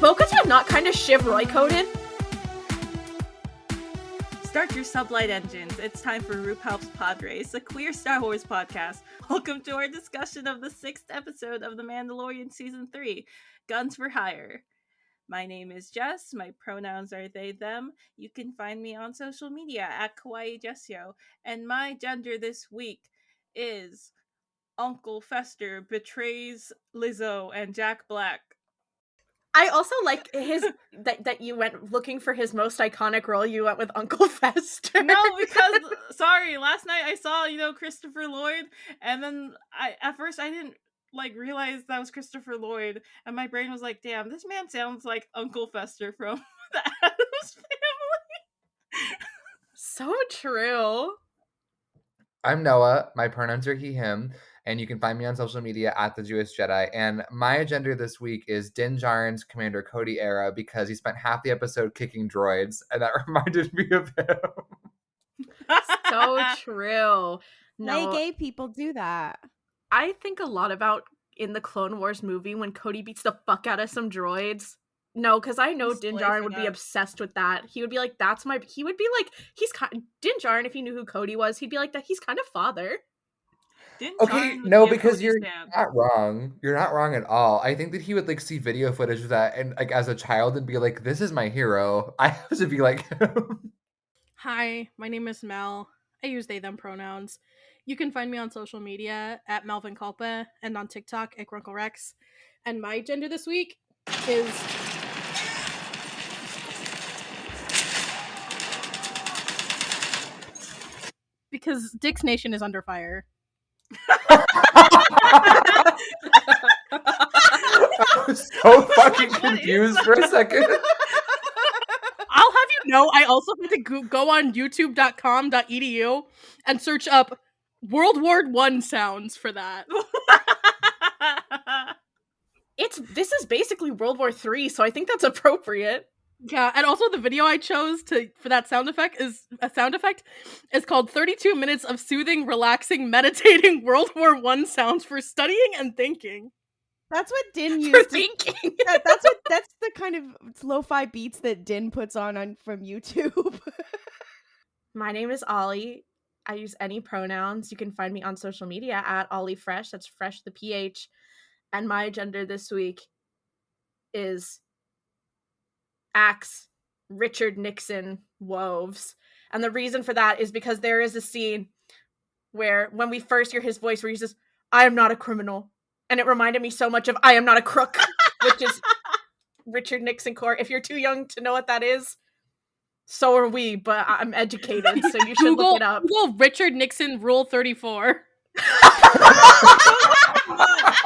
Bo-Katan not kind of Shiv Roy-coded? Start your sublight engines. It's time for RuPaul's Pod Race, a queer Star Wars podcast. Welcome to our discussion of the 6th episode of The Mandalorian Season 3, Guns for Hire. My name is Jess. My pronouns are they, them. You can find me on social media at Kawaii Jessio. And my gender this week is Uncle Fester betrays Lizzo and Jack Black. I also like his that you went looking for his most iconic role. You went with Uncle Fester. No, because sorry, last night I saw Christopher Lloyd, and then at first I didn't realize that was Christopher Lloyd, and my brain was like, "Damn, this man sounds like Uncle Fester from the Addams Family." So true. I'm Noah. My pronouns are he, him. And you can find me on social media at The Jewish Jedi. And my agenda this week is Din Djarin's Commander Cody era because he spent half the episode kicking droids, and that reminded me of him. So true. No, gay people do that. I think a lot about in the Clone Wars movie when Cody beats the fuck out of some droids. No, because I know Din Djarin would be obsessed with that. He would be like, he would be like, Din Djarin, if he knew who Cody was, he'd be like, that he's kind of father. Okay, no, because you're not wrong. You're not wrong at all. I think that he would see video footage of that and as a child and be like, this is my hero. I have to be like him. Hi, my name is Mel. I use they them pronouns. You can find me on social media at Melvin Culpa and on TikTok at Grunkle Rex. And my gender this week is because Dick's Nation is under fire. I was so fucking confused for a second. I'll have you know, I also had to go on youtube.com.edu and search up World War I sounds for that. This is basically World War III, so I think that's appropriate. Yeah, and also the video I chose for that sound effect is called 32 minutes of soothing, relaxing, meditating World War I sounds for studying and thinking. That's what Din used for to thinking. That's the kind of lo-fi beats that Din puts on from YouTube. My name is Ollie. I use any pronouns. You can find me on social media at Ollie Fresh. That's Fresh the PH. And my gender this week is Axe Richard Nixon Woves. And the reason for that is because there is a scene where when we first hear his voice where he says, "I am not a criminal." And it reminded me so much of "I am not a crook," which is Richard Nixon Court. If you're too young to know what that is, so are we, but I'm educated, so you should look it up. Google Richard Nixon Rule 34. Do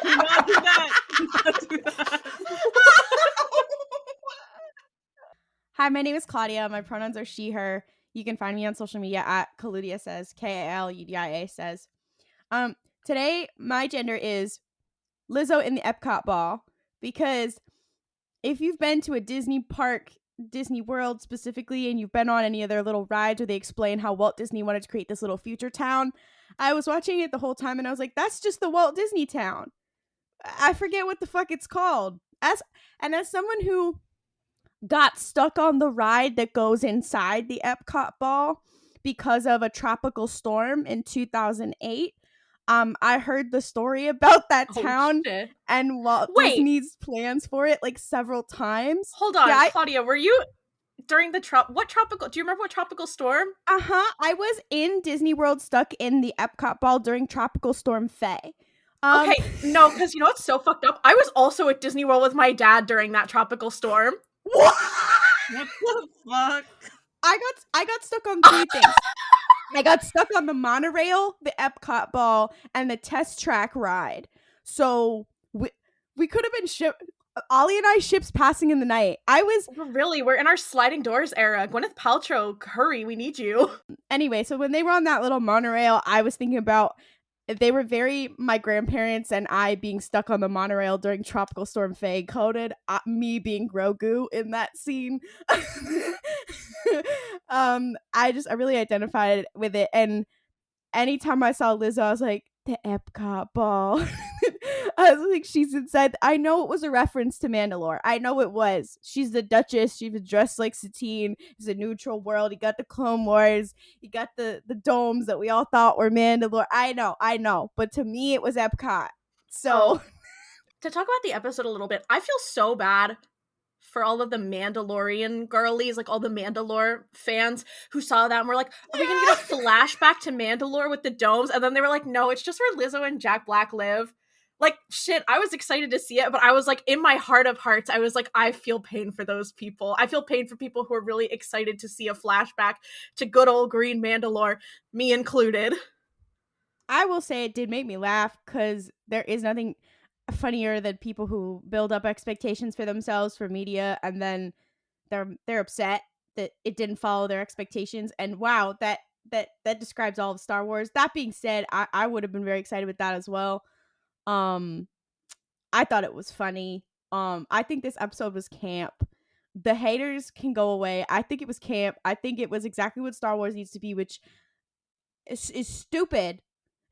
not do that. Hi, my name is Claudia. My pronouns are she, her. You can find me on social media at Kaludia Says, Kaludia Says. Today, my gender is Lizzo in the Epcot Ball, because if you've been to a Disney park, Disney World specifically, and you've been on any of their little rides where they explain how Walt Disney wanted to create this little future town, I was watching it the whole time and I was like, that's just the Walt Disney town. I forget what the fuck it's called. As someone who got stuck on the ride that goes inside the Epcot Ball because of a tropical storm in 2008, I heard the story about that town and Walt Disney's plans for it several times. Hold on, Claudia, were you during the what tropical? Do you remember what tropical storm? I was in Disney World stuck in the Epcot Ball during Tropical Storm Faye. Okay, no, because you know what's so fucked up? I was also at Disney World with my dad during that tropical storm. What? What the fuck? I got stuck on 3 things. I got stuck on the monorail, the Epcot Ball, and the test track ride. So we could have been Ollie and I ships passing in the night. We're in our sliding doors era. Gwyneth Paltrow, hurry, we need you. Anyway, so when they were on that little monorail, I was thinking about they were my grandparents and I being stuck on the monorail during Tropical Storm Faye coded me being Grogu in that scene. I really identified with it, and anytime I saw Lizzo, I was like, the Epcot Ball. I was like, she's inside. I know it was a reference to Mandalore. I know it was. She's the Duchess. She was dressed like Satine. It's a neutral world. You got the Clone Wars. You got the domes that we all thought were Mandalore. I know. But to me, it was Epcot. So to talk about the episode a little bit, I feel so bad for all of the Mandalorian girlies, like all the Mandalore fans who saw that and were like, are we gonna get a flashback to Mandalore with the domes? And then they were like, no, it's just where Lizzo and Jack Black live. Like, shit, I was excited to see it, but I was like, in my heart of hearts, I was like, I feel pain for those people. I feel pain for people who are really excited to see a flashback to good old green Mandalore, me included. I will say it did make me laugh because there is nothing funnier than people who build up expectations for themselves for media and then they're upset that it didn't follow their expectations. And wow, that describes all of Star Wars. That being said, I would have been very excited with that as well. I thought it was funny. I think this episode was camp. The haters can go away. I think it was camp. I think it was exactly what Star Wars needs to be, which is stupid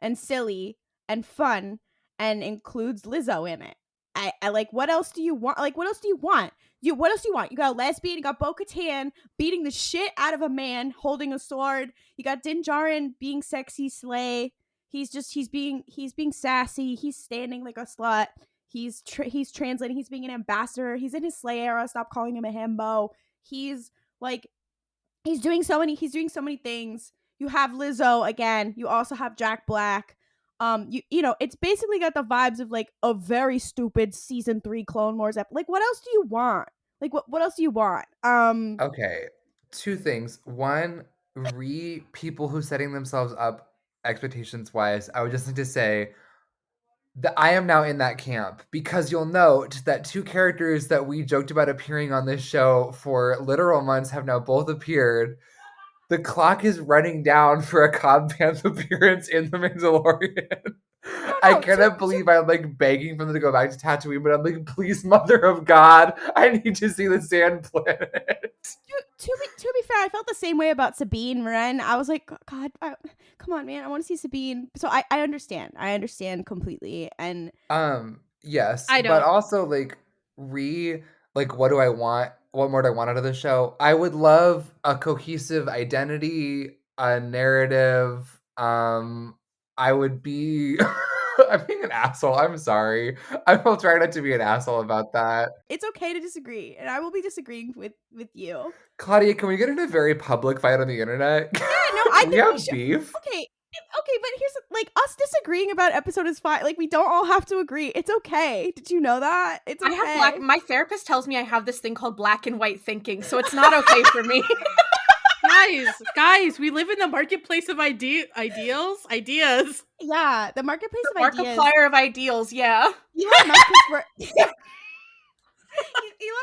and silly and fun and includes Lizzo in it. I like, what else do you want? Like, what else do you want? What else do you want? You got a lesbian, you got Bo-Katan beating the shit out of a man holding a sword. You got Din Djarin being sexy slay. He's being sassy. He's standing like a slut. He's translating. He's being an ambassador. He's in his slay era. Stop calling him a himbo. He's doing so many things. You have Lizzo again. You also have Jack Black. You know, it's basically got the vibes of like a very stupid season 3 Clone Wars episode. Like, what else do you want? Like, what else do you want? Okay, two things. One, people who setting themselves up expectations wise. I would just like to say that I am now in that camp because you'll note that two characters that we joked about appearing on this show for literal months have now both appeared. The clock is running down for a Cobb Vanth appearance in The Mandalorian. I cannot believe I'm like begging for them to go back to Tatooine, but I'm like, please, Mother of God, I need to see the Sand Planet. To be fair, I felt the same way about Sabine Wren. I was like, God, come on, man, I want to see Sabine. So I understand completely. And yes, I but don't. also like what do I want? What more do I want out of the show? I would love a cohesive identity, a narrative. I would be. I'm being an asshole. I'm sorry. I will try not to be an asshole about that. it's okay to disagree, and I will be disagreeing with you. Claudia, can we get in a very public fight on the internet? Yeah, no, I we think have we should. beef. Okay, but here's like, us disagreeing about episode is fine. Like, we don't all have to agree. It's okay. Did you know that? It's okay. I have my therapist tells me I have this thing called black and white thinking, so it's not okay for me. Guys, we live in the marketplace of ideas. Yeah, the marketplace of ideas. Markiplier of ideals, yeah. Elon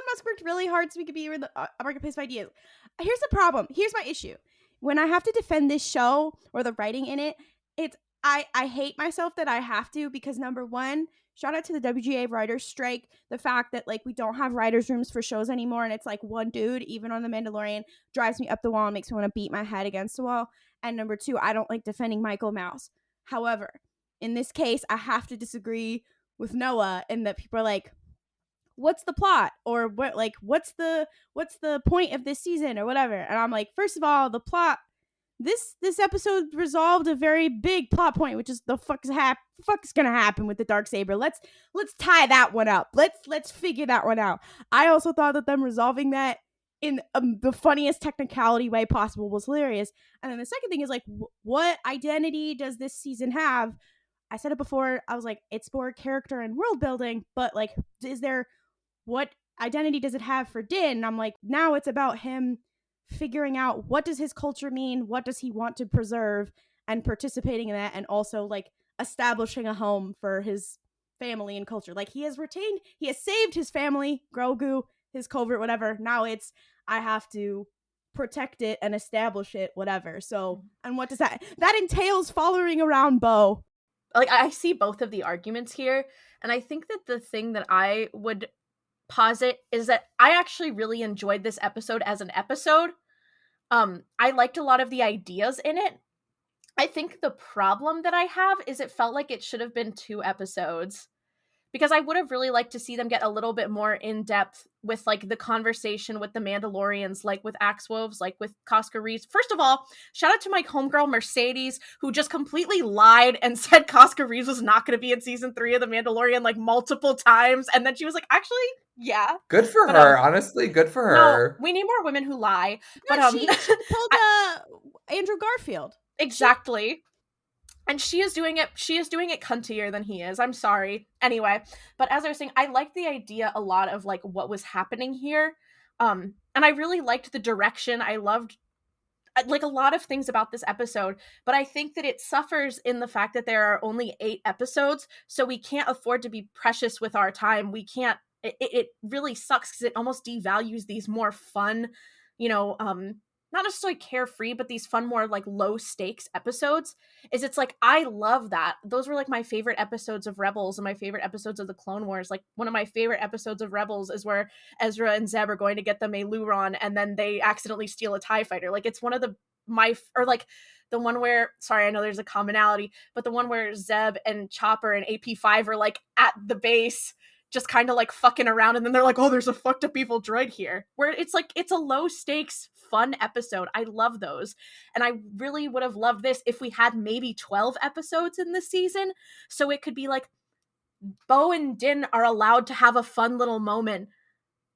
Musk worked really hard so we could be in the marketplace of ideas. Here's the problem. Here's my issue. When I have to defend this show or the writing in it, I hate myself that I have to, because number one, shout out to the WGA writers strike. The fact that like we don't have writers rooms for shows anymore, and it's like one dude, even on The Mandalorian, drives me up the wall and makes me want to beat my head against the wall. And number two, I don't like defending Michael Mouse. However, in this case, I have to disagree with Noah in that people are like, what's the plot, or what's the point of this season or whatever. And I'm like, first of all, the plot, this episode resolved a very big plot point, which is the fuck is gonna happen with the Darksaber. Let's tie that one up. Let's figure that one out. I also thought that them resolving that in the funniest technicality way possible was hilarious. And then the second thing is like, what identity does this season have? I said it before, I was like, it's more character and world building, but like, what identity does it have for Din? And I'm like, now it's about him figuring out what does his culture mean, what does he want to preserve, and participating in that, and also like establishing a home for his family and culture. Like, he has saved his family, Grogu, his covert, whatever. Now it's, I have to protect it and establish it, whatever. So, and what does that entails following around Bo. Like, I see both of the arguments here, and I think that the thing that I would posit is that I actually really enjoyed this episode as an episode. I liked a lot of the ideas in it. I think the problem that I have is it felt like it should have been 2 episodes. because I would have really liked to see them get a little bit more in depth with like the conversation with the Mandalorians, like with Axe Wolves, like with Casca Reese. First of all, shout out to my homegirl Mercedes, who just completely lied and said Casca Reese was not going to be in season 3 of The Mandalorian like multiple times, and then she was like, actually, yeah. Good for But, her, honestly. Good for No, her. we need more women who lie. No, But she pulled Andrew Garfield. exactly. And she is doing it cuntier than he is. I'm sorry. Anyway, but as I was saying, I liked the idea a lot of like what was happening here. And I really liked the direction. I loved like a lot of things about this episode, but I think that it suffers in the fact that there are only 8 episodes, so we can't afford to be precious with our time. We can't, it really sucks because it almost devalues these more fun, you know, not necessarily carefree, but these fun, more like low stakes episodes. It's like, I love that. Those were like my favorite episodes of Rebels and my favorite episodes of the Clone Wars. Like one of my favorite episodes of Rebels is where Ezra and Zeb are going to get the Meluron and then they accidentally steal a TIE fighter. Like it's one of the, or like the one where, sorry, I know there's a commonality, but the one where Zeb and Chopper and AP5 are like at the base just kind of like fucking around, and then they're like, oh, there's a fucked up evil droid here, where it's like, it's a low stakes fun episode. I love those, and I really would have loved this if we had maybe 12 episodes in this season, so it could be like Bo and Din are allowed to have a fun little moment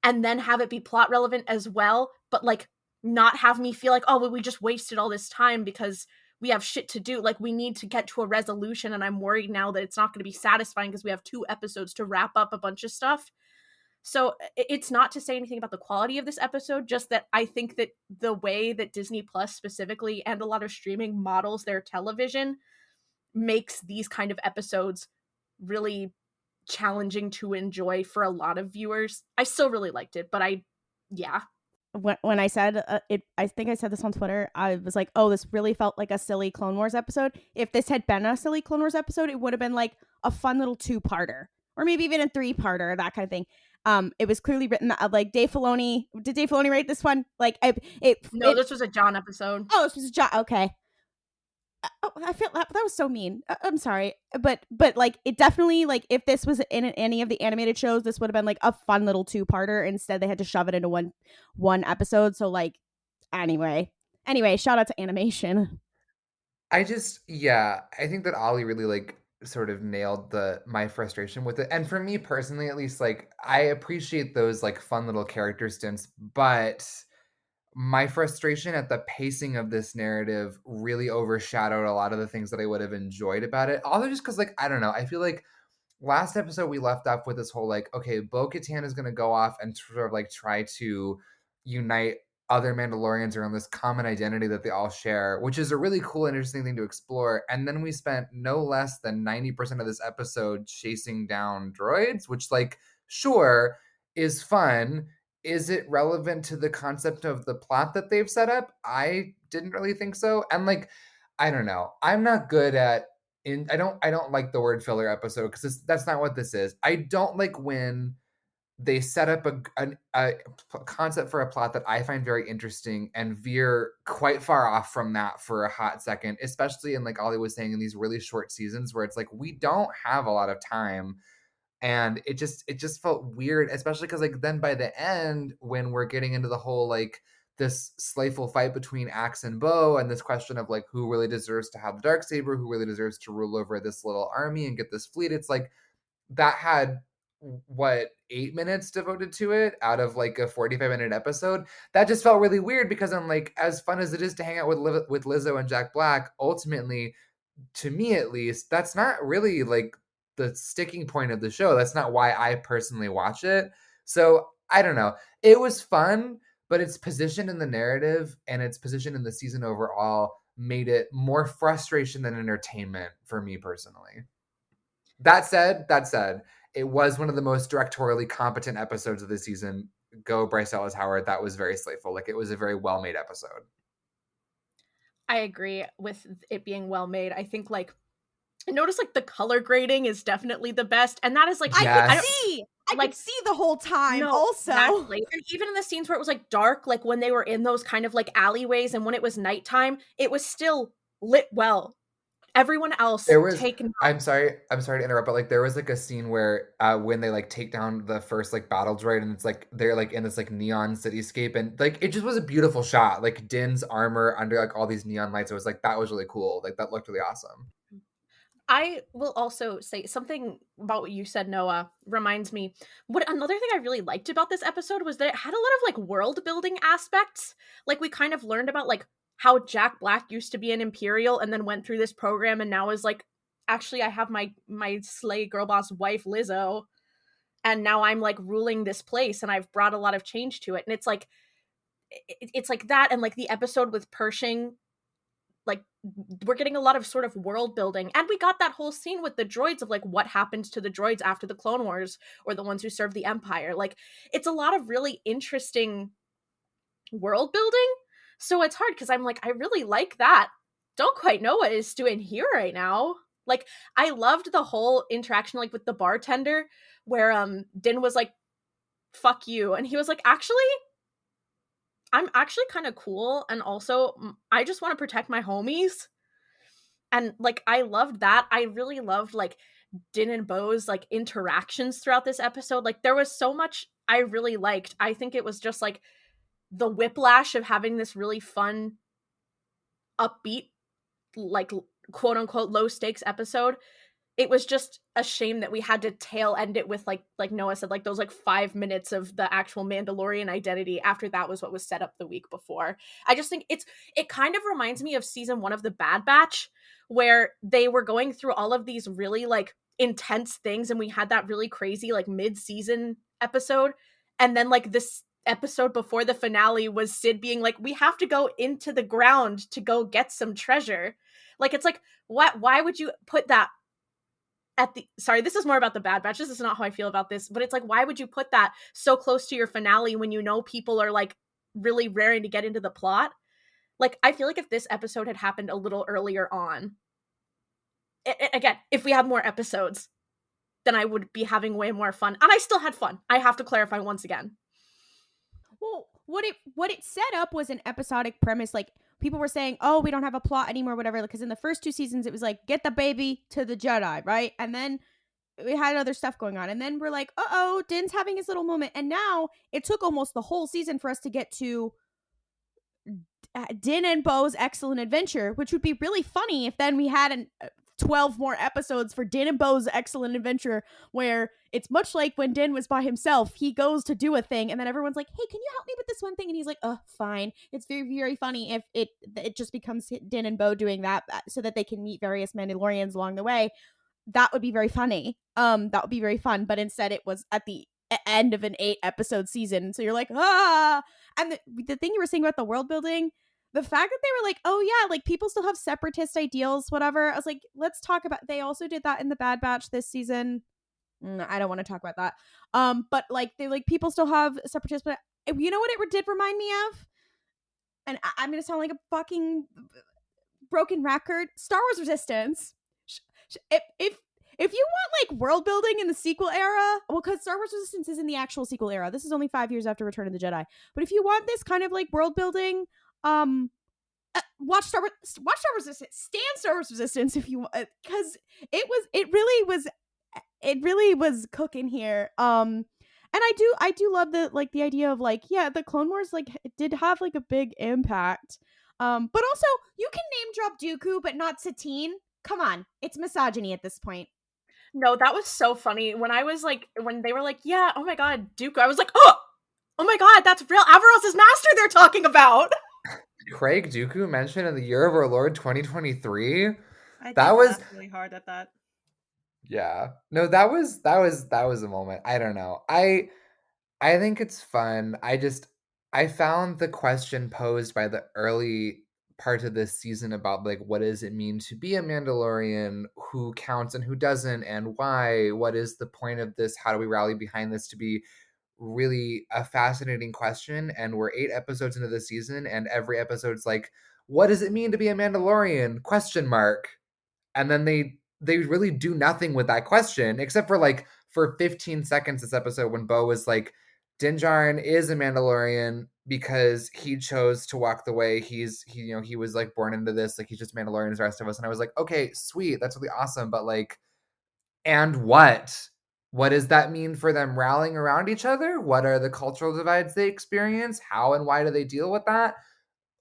and then have it be plot relevant as well, but like not have me feel like, oh, well, we just wasted all this time because we have shit to do. Like, we need to get to a resolution, and I'm worried now that it's not going to be satisfying because we have 2 episodes to wrap up a bunch of stuff. So it's not to say anything about the quality of this episode, just that I think that the way that Disney Plus specifically and a lot of streaming models their television makes these kind of episodes really challenging to enjoy for a lot of viewers. I still really liked it, but yeah. When I said it, I think I said this on Twitter. I was like, "Oh, this really felt like a silly Clone Wars episode." If this had been a silly Clone Wars episode, it would have been like a fun little 2-parter, or maybe even a 3-parter, that kind of thing. It was clearly written like Dave Filoni. Did Dave Filoni write this one? Like, this was a John episode. Oh, this was a John. Okay. I feel that was so mean. I'm sorry, but like it definitely, like if this was in any of the animated shows, this would have been like a fun little 2-parter. Instead, they had to shove it into one episode. So like, anyway, shout out to animation. I think that Ollie really like sort of nailed my frustration with it. And for me personally, at least, like I appreciate those like fun little character stints, but my frustration at the pacing of this narrative really overshadowed a lot of the things that I would have enjoyed about it. Also just because, like, I don't know, I feel like last episode we left off with this whole, like, okay, Bo-Katan is going to go off and sort of, like, try to unite other Mandalorians around this common identity that they all share, which is a really cool and interesting thing to explore. And then we spent no less than 90% of this episode chasing down droids, which, like, sure, is fun. Is it relevant to the concept of the plot that they've set up? I didn't really think so. And like, I don't know. I'm not good at I don't like the word filler episode because that's not what this is. I don't like when they set up a concept for a plot that I find very interesting and veer quite far off from that for a hot second, especially in, like Ollie was saying, in these really short seasons where it's like we don't have a lot of time. And it just felt weird, especially because like then by the end, when we're getting into the whole like this slayful fight between Axe and Bo, and this question of like who really deserves to have the Darksaber, who really deserves to rule over this little army and get this fleet, it's like that had 8 minutes devoted to it out of like a 45-minute episode. That just felt really weird because I'm like, as fun as it is to hang out with Lizzo and Jack Black, ultimately, to me at least, that's not really like the sticking point of the show. That's not why I personally watch it. So I don't know. It was fun, but its position in the narrative and its position in the season overall made it more frustration than entertainment for me personally. That said, it was one of the most directorially competent episodes of the season. Go Bryce Dallas Howard. That was very slayful. Like, it was a very well-made episode. I agree with it being well-made. I think, like, I noticed, like, the color grading is definitely the best. And that is, like, yes. I could see the whole time also. Exactly. And even in the scenes where it was, like, dark, like, when they were in those kind of, like, alleyways and when it was nighttime, it was still lit well. everyone else There was take note. I'm sorry to interrupt, but like there was like a scene where when they like take down the first like battle droid and it's like they're like in this like neon cityscape and like it just was a beautiful shot. Like Din's armor under like all these neon lights. It was like that was really cool. Like that looked really awesome. I will also say something about what you said, Noah, reminds me. What another thing I really liked about this episode was that it had a lot of like world building aspects. Like we kind of learned about like how Jack Black used to be an Imperial and then went through this program and now is like, actually I have my slay girl boss wife Lizzo, and now I'm like ruling this place and I've brought a lot of change to it. And it's like it's like that, and like the episode with Pershing, like we're getting a lot of sort of world building, and we got that whole scene with the droids of like what happened to the droids after the Clone Wars, or the ones who served the Empire. Like it's a lot of really interesting world building. So it's hard because I'm like, I really like that. Don't quite know what it's doing here right now. Like I loved the whole interaction like with the bartender where Din was like, fuck you, and he was like, actually I'm actually kind of cool, and also I just want to protect my homies. And like I loved that. I really loved like Din and Bo's like interactions throughout this episode. Like there was so much I really liked. I think it was just like the whiplash of having this really fun, upbeat, like quote unquote low stakes episode. It was just a shame that we had to tail end it with like Noah said, like those like 5 minutes of the actual Mandalorian identity after that was what was set up the week before. I just think it kind of reminds me of season 1 of The Bad Batch, where they were going through all of these really like intense things and we had that really crazy like mid-season episode, and then like this episode before the finale was Sid being like, we have to go into the ground to go get some treasure. Like it's like, what, why would you put that at the, sorry, this is more about the Bad Batch, this is not how I feel about this, but it's like, why would you put that so close to your finale when you know people are like really raring to get into the plot? Like I feel like if this episode had happened a little earlier on, again, if we had more episodes, then I would be having way more fun, and I still had fun. I have to clarify once again. Well, what it set up was an episodic premise. Like people were saying, oh, we don't have a plot anymore, whatever. Because in the first 2 seasons, it was like, get the baby to the Jedi, right? And then we had other stuff going on. And then we're like, uh-oh, Din's having his little moment. And now it took almost the whole season for us to get to Din and Bo's excellent adventure, which would be really funny if then we had 12 more episodes for Din and Bo's excellent adventure, where it's much like when Din was by himself. He goes to do a thing and then everyone's like, hey, can you help me with this one thing? And he's like, fine. It's very, very funny if it just becomes Din and Bo doing that so that they can meet various Mandalorians along the way. That would be very funny. That would be very fun. But instead it was at the end of an 8-episode season. So you're like, ah. And the thing you were saying about the world building, the fact that they were like, oh yeah, like people still have separatist ideals, whatever. I was like, let's talk about, they also did that in the Bad Batch this season. I don't want to talk about that. But like they like people still have separatists, but you know what it did remind me of? And I'm going to sound like a fucking broken record. Star Wars Resistance. If you want like world building in the sequel era, well, because Star Wars Resistance is in the actual sequel era. This is only 5 years after Return of the Jedi. But if you want this kind of like world building, watch Star Wars Resistance. Stand Star Wars Resistance if you want, because it really was cooking here. And I do love the idea of like, yeah, the Clone Wars like did have like a big impact. But also you can name drop Dooku, but not Satine. Come on, it's misogyny at this point. No, that was so funny. When I was like, when they were like, yeah, oh my god, Dooku, I was like, oh my god, that's real Averross's master they're talking about. Craig Dooku mentioned in the year of our Lord 2023. That was really hard at that. Yeah. No, that was a moment. I don't know. I think it's fun. I found the question posed by the early part of this season about like what does it mean to be a Mandalorian, who counts and who doesn't, and why, what is the point of this, how do we rally behind this, to be really a fascinating question. And we're 8 episodes into the season and every episode's like, what does it mean to be a Mandalorian, ? And then they really do nothing with that question except for like for 15 seconds this episode when Bo was like, Din Djarin is a Mandalorian because he chose to walk the way he was like born into this, like he's just Mandalorian as the rest of us. And I was like, okay, sweet, that's really awesome, but like, and what does that mean for them rallying around each other? What are the cultural divides they experience? How and why do they deal with that?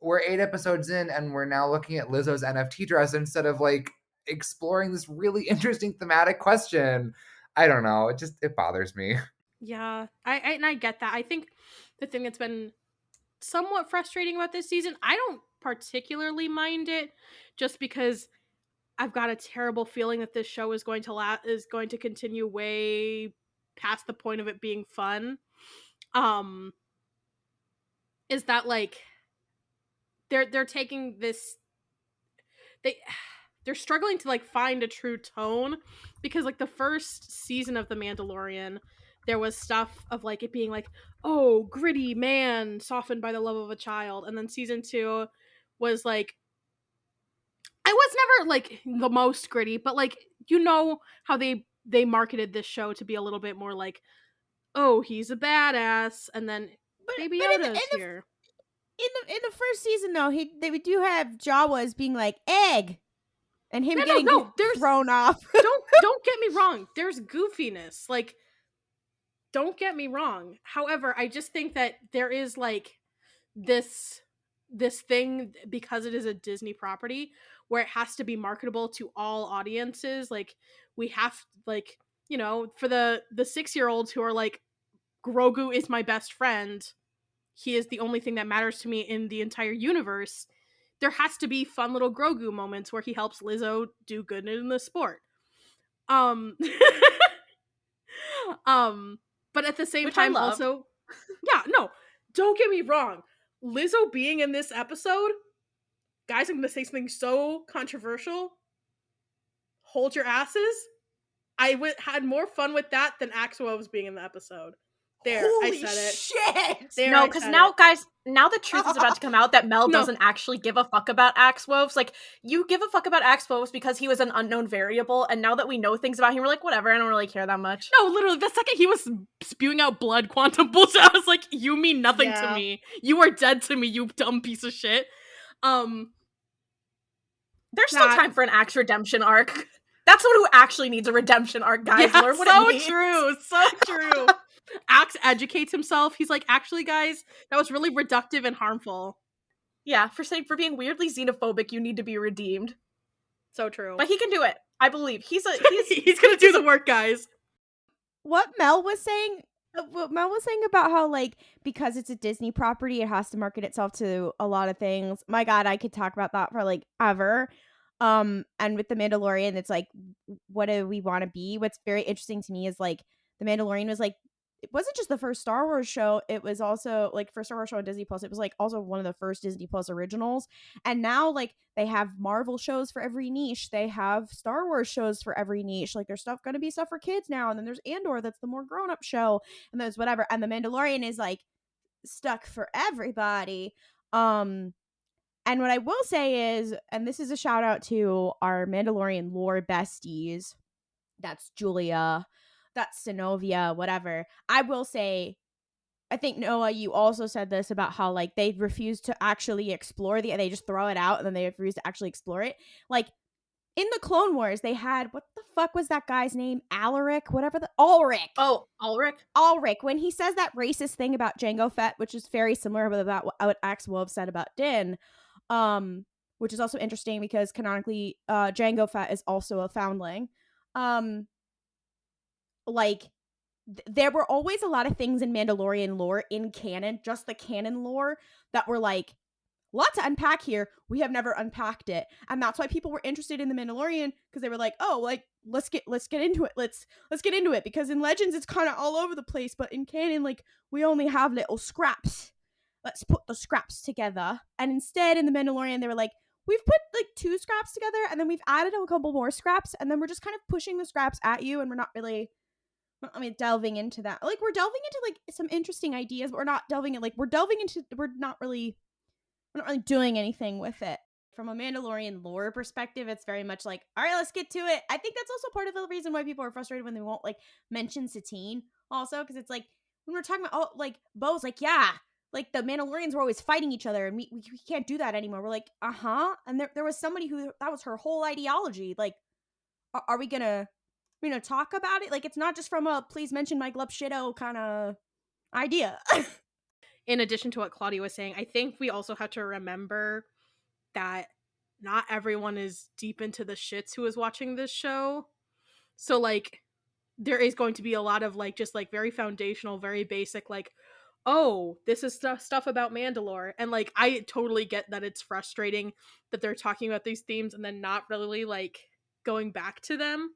We're 8 episodes in and we're now looking at Lizzo's NFT dress instead of like exploring this really interesting thematic question. I don't know, it bothers me. Yeah, I get that. I think the thing that's been somewhat frustrating about this season, I don't particularly mind it, just because I've got a terrible feeling that this show is going to continue way past the point of it being fun. Is that like they're taking this, they're struggling to like find a true tone, because like the first season of The Mandalorian, there was stuff of like it being like, oh, gritty man softened by the love of a child, and then season 2 was like, I was never like the most gritty, but like, you know how they marketed this show to be a little bit more like, oh, he's a badass, and then Baby Yoda's here. In the first season though, they do have Jawas being like egg, and him there's thrown off. don't get me wrong. There's goofiness, like, don't get me wrong. However, I just think that there is like this thing, because it is a Disney property, where it has to be marketable to all audiences. Like, we have, like, you know, for the 6-year-olds who are like, Grogu is my best friend, he is the only thing that matters to me in the entire universe, there has to be fun little Grogu moments where he helps Lizzo do good in the sport. But at the same time, also, yeah, no, don't get me wrong. Lizzo being in this episode, guys, I'm gonna say something so controversial. Hold your asses. I had more fun with that than Axe Woves being in the episode. There, Holy I said it. shit! There, No, because now, guys, now the truth is about to come out that Mel No. doesn't actually give a fuck about Axe Woves. Like, you give a fuck about Axe Woves because he was an unknown variable, and now that we know things about him, we're like, whatever, I don't really care that much. No, literally, the second he was spewing out blood quantum bullshit, I was like, you mean nothing to me. You are dead to me, you dumb piece of shit. There's still time for an Axe redemption arc. That's someone who actually needs a redemption arc, guys. Yeah, Learn what so it means. true, so true. Axe educates himself. He's like, actually, guys, that was really reductive and harmful. Yeah, for being weirdly xenophobic, you need to be redeemed. So true. But he can do it. I believe. He's gonna do the work, guys. What Mel was saying about how, like, because it's a Disney property, it has to market itself to a lot of things. My God, I could talk about that for like ever. And with The Mandalorian, it's like, what do we want to be? What's very interesting to me is like The Mandalorian was like, it wasn't just the first Star Wars show, it was also like first Star Wars show on Disney Plus. It was like also one of the first Disney Plus originals. And now like they have Marvel shows for every niche. They have Star Wars shows for every niche. Like there's stuff gonna be stuff for kids now, and then there's Andor, that's the more grown-up show, and there's whatever. And The Mandalorian is like stuck for everybody. And what I will say is, and this is a shout out to our Mandalorian lore besties, that's Julia, that's Sinovia, whatever. I will say, I think, Noah, you also said this about how like they refuse to actually explore they just throw it out and then they refuse to actually explore it. Like in the Clone Wars, they had, what the fuck was that guy's name? Ulrich? Ulrich. Oh, Ulrich? Ulrich. When he says that racist thing about Jango Fett, which is very similar with about what Axe Wolf said about Din, which is also interesting because canonically, Jango Fett is also a foundling. Like, there were always a lot of things in Mandalorian lore, in canon, just the canon lore, that were like, a lot to unpack here. We have never unpacked it. And that's why people were interested in The Mandalorian, because they were like, oh, like, let's get into it. Let's get into it. Because in Legends, it's kind of all over the place. But in canon, like, we only have little scraps. Let's put the scraps together. And instead, in The Mandalorian, they were like, we've put like 2 scraps together, and then we've added a couple more scraps, and then we're just kind of pushing the scraps at you, and we're not really delving into that. Like, we're delving into like some interesting ideas, but we're not not really doing anything with it. From a Mandalorian lore perspective, it's very much like, all right, let's get to it. I think that's also part of the reason why people are frustrated when they won't like mention Satine also, because it's like, when we're talking about, like, Bo's like, yeah, like the Mandalorians were always fighting each other, and we can't do that anymore. We're like, and there was somebody who that was her whole ideology. Like, are we gonna talk about it? Like, it's not just from a please mention my Glub Shido kind of idea. In addition to what Claudia was saying, I think we also have to remember that not everyone is deep into the shits who is watching this show. So like there is going to be a lot of like just like very foundational, very basic, like, oh, this is stuff about Mandalore. And like I totally get that it's frustrating that they're talking about these themes and then not really like going back to them.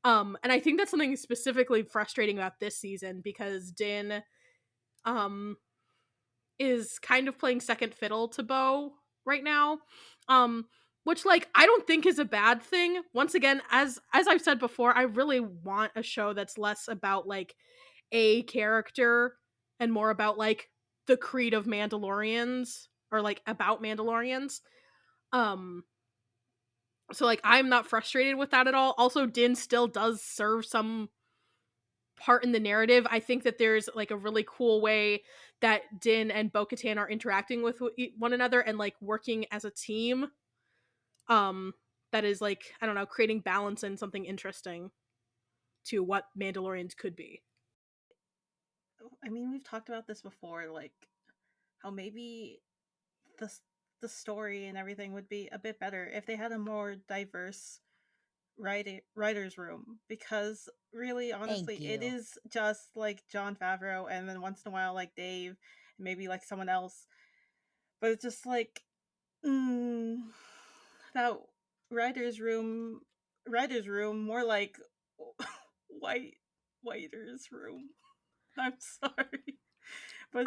And I think that's something specifically frustrating about this season because Din is kind of playing second fiddle to Bo right now. Which like I don't think is a bad thing. Once again, as I've said before, I really want a show that's less about like a character and more about like the creed of Mandalorians or like about Mandalorians. So like I'm not frustrated with that at all. Also, Din still does serve some part in the narrative. I think that there's like a really cool way that Din and Bo-Katan are interacting with one another and like working as a team. That is like, I don't know, creating balance and something interesting to what Mandalorians could be. I mean, we've talked about this before, like how maybe the story and everything would be a bit better if they had a more diverse writer's room, because really honestly it is just like Jon Favreau and then once in a while like Dave and maybe like someone else, but it's just like that writer's room more like whiter's room. I'm sorry, but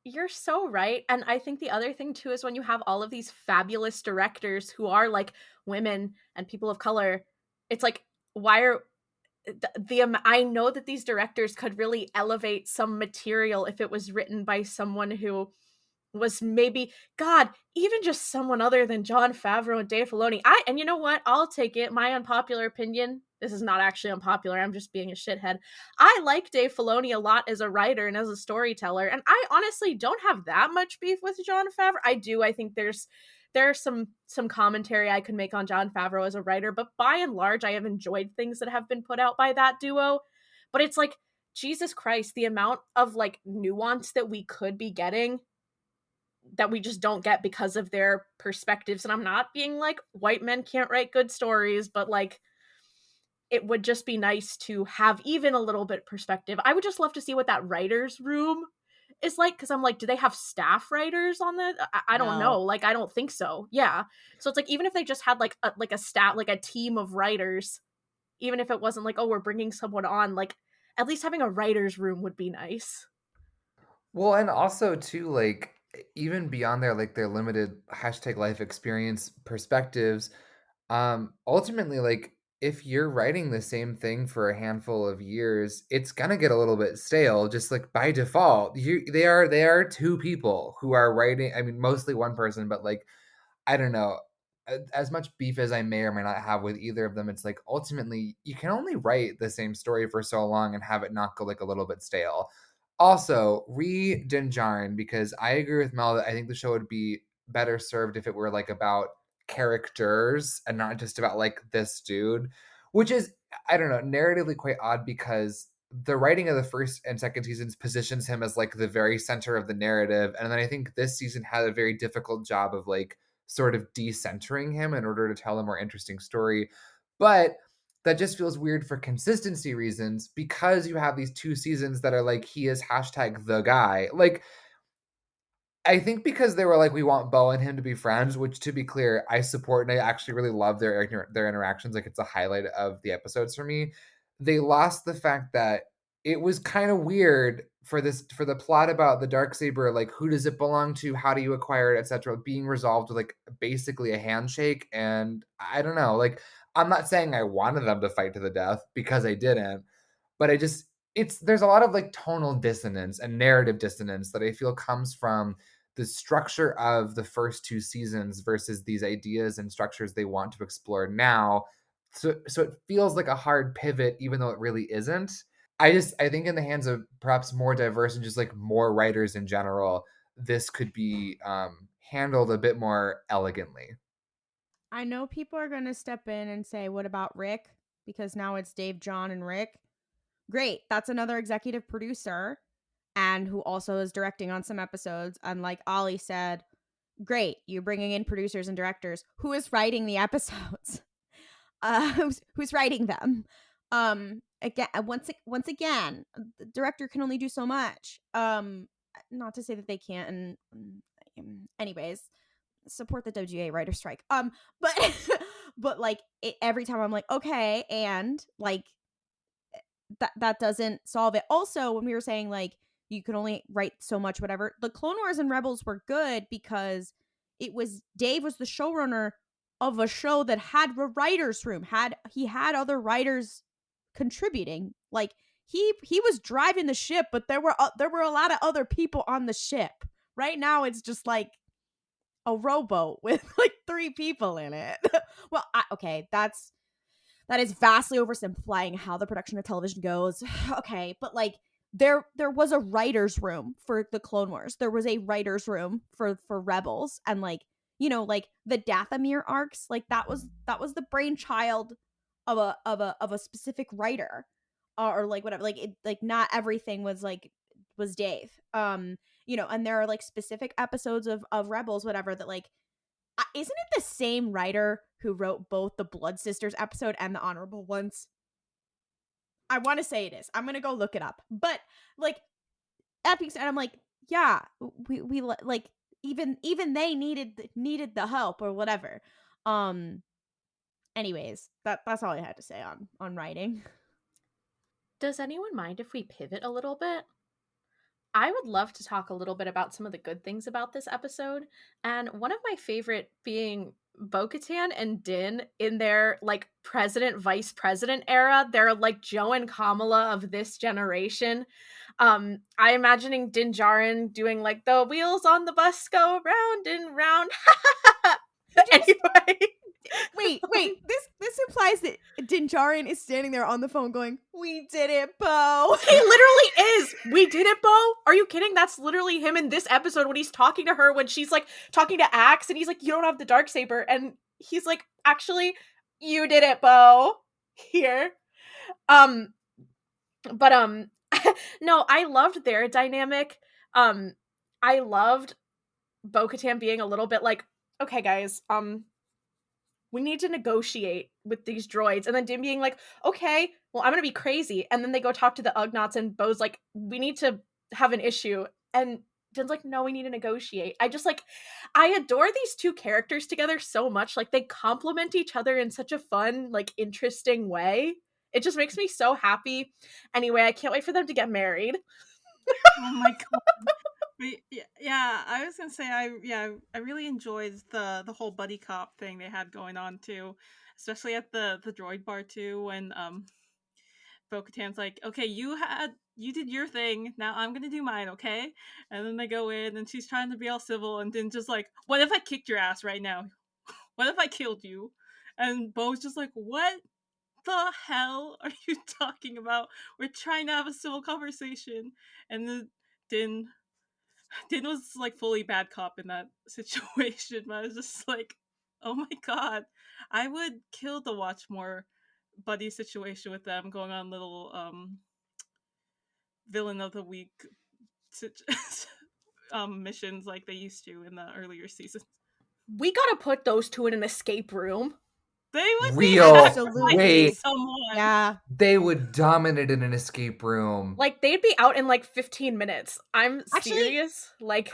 You're so right. And I think the other thing too is when you have all of these fabulous directors who are like women and people of color, it's like, why are I know that these directors could really elevate some material if it was written by someone who was maybe, God, even just someone other than Jon Favreau and Dave Filoni. And you know what? I'll take it. My unpopular opinion. This is not actually unpopular. I'm just being a shithead. I like Dave Filoni a lot as a writer and as a storyteller, and I honestly don't have that much beef with Jon Favreau. I do. I think there's some commentary I could make on Jon Favreau as a writer, but by and large, I have enjoyed things that have been put out by that duo. But it's like, Jesus Christ, the amount of like nuance that we could be getting that we just don't get because of their perspectives. And I'm not being like white men can't write good stories, but like it would just be nice to have even a little bit perspective. I would just love to see what that writer's room is like, because I'm like, do they have staff writers on the I don't know. Like, I don't think so. Yeah. So it's like, even if they just had like a staff, like a team of writers, even if it wasn't like, oh, we're bringing someone on, like at least having a writer's room would be nice. Well, and also too, like even beyond their like their limited #life experience perspectives, ultimately, like if you're writing the same thing for a handful of years, it's gonna get a little bit stale, just like by default. They are two people who are writing. I mean, mostly one person, but like I don't know. As much beef as I may or may not have with either of them, it's like ultimately you can only write the same story for so long and have it not go like a little bit stale. Also, Din Djarin, because I agree with Mel that I think the show would be better served if it were like about characters and not just about like this dude, which is, I don't know, narratively quite odd because the writing of the first and second seasons positions him as like the very center of the narrative. And then I think this season had a very difficult job of like sort of decentering him in order to tell a more interesting story. But that just feels weird for consistency reasons because you have these 2 seasons that are like, he is #the guy. Like, I think because they were like, we want Bo and him to be friends, which to be clear, I support and I actually really love their interactions. Like, it's a highlight of the episodes for me. They lost the fact that it was kind of weird for the plot about the Darksaber, like who does it belong to, how do you acquire it, etc., being resolved with like basically a handshake. And I don't know, like I'm not saying I wanted them to fight to the death because I didn't, but there's a lot of like tonal dissonance and narrative dissonance that I feel comes from the structure of the first 2 seasons versus these ideas and structures they want to explore now. So it feels like a hard pivot, even though it really isn't. I think in the hands of perhaps more diverse and just like more writers in general, this could be handled a bit more elegantly. I know people are going to step in and say, what about Rick? Because now it's Dave, John, and Rick. Great. That's another executive producer and who also is directing on some episodes. And like Ollie said, great. You're bringing in producers and directors. Who is writing the episodes? Who's writing them? Again, once again, the director can only do so much. Not to say that they can't. And anyways, support the WGA writer strike. But but like every time I'm like, okay, and like that doesn't solve it. Also, when we were saying like you can only write so much, whatever, the Clone Wars and Rebels were good because it was Dave was the showrunner of a show that had a writer's room, he had other writers contributing. Like he was driving the ship, but there were a lot of other people on the ship. Right now, it's just like a rowboat with like 3 people in it. Well, okay, that is vastly oversimplifying how the production of television goes. Okay, but like there was a writer's room for the Clone Wars. There was a writer's room for Rebels, and like, you know, like the Dathomir arcs, like that was the brainchild of a specific writer, or like whatever. Like it, like not everything was Dave. You know, and there are like specific episodes of Rebels, whatever, that like isn't it the same writer who wrote both the Blood Sisters episode and the Honorable Ones? I want to say it is. I'm gonna go look it up. But like that being said, I'm like, yeah, we like even they needed the help or whatever. Anyways, that's all I had to say on writing. Does anyone mind if we pivot a little bit? I would love to talk a little bit about some of the good things about this episode, and one of my favorite being Bo-Katan and Din in their like president vice president era. They're like Joe and Kamala of this generation. I imagining Din Djarin doing like the wheels on the bus go round and round. Anyway. Wait. This implies that Din Djarin is standing there on the phone going, "We did it, Bo." He literally is. We did it, Bo. Are you kidding? That's literally him in this episode when he's talking to her, when she's like talking to Axe, and he's like, "You don't have the Darksaber," and he's like, "Actually, you did it, Bo." Here. But no, I loved their dynamic. I loved Bo-Katan being a little bit like, "Okay, guys, we need to negotiate with these droids," and then Din being like, "Okay, well, I'm gonna be crazy," and then they go talk to the Ugnaughts, and Bo's like, "We need to have an issue," and Din's like, "No, we need to negotiate." I adore these two characters together so much. Like, they complement each other in such a fun, like, interesting way. It just makes me so happy. Anyway, I can't wait for them to get married. Oh my god. Yeah, I was gonna say I really enjoyed the whole buddy cop thing they had going on too, especially at the droid bar too, when Bo-Katan's like, "Okay, you did your thing, now I'm gonna do mine, okay?" And then they go in and she's trying to be all civil, and then just like, "What if I kicked your ass right now? What if I killed you?" And Bo's just like, "What the hell are you talking about? We're trying to have a civil conversation." And then Din was like fully bad cop in that situation, but I was just like, oh my god, I would kill to watch more buddy situation with them going on little villain of the week missions like they used to in the earlier seasons. We gotta put those two in an escape room. They would Real. Absolutely. Wait. Someone. Yeah. They would dominate in an escape room. Like, they'd be out in like 15 minutes. I'm Actually, serious. Like,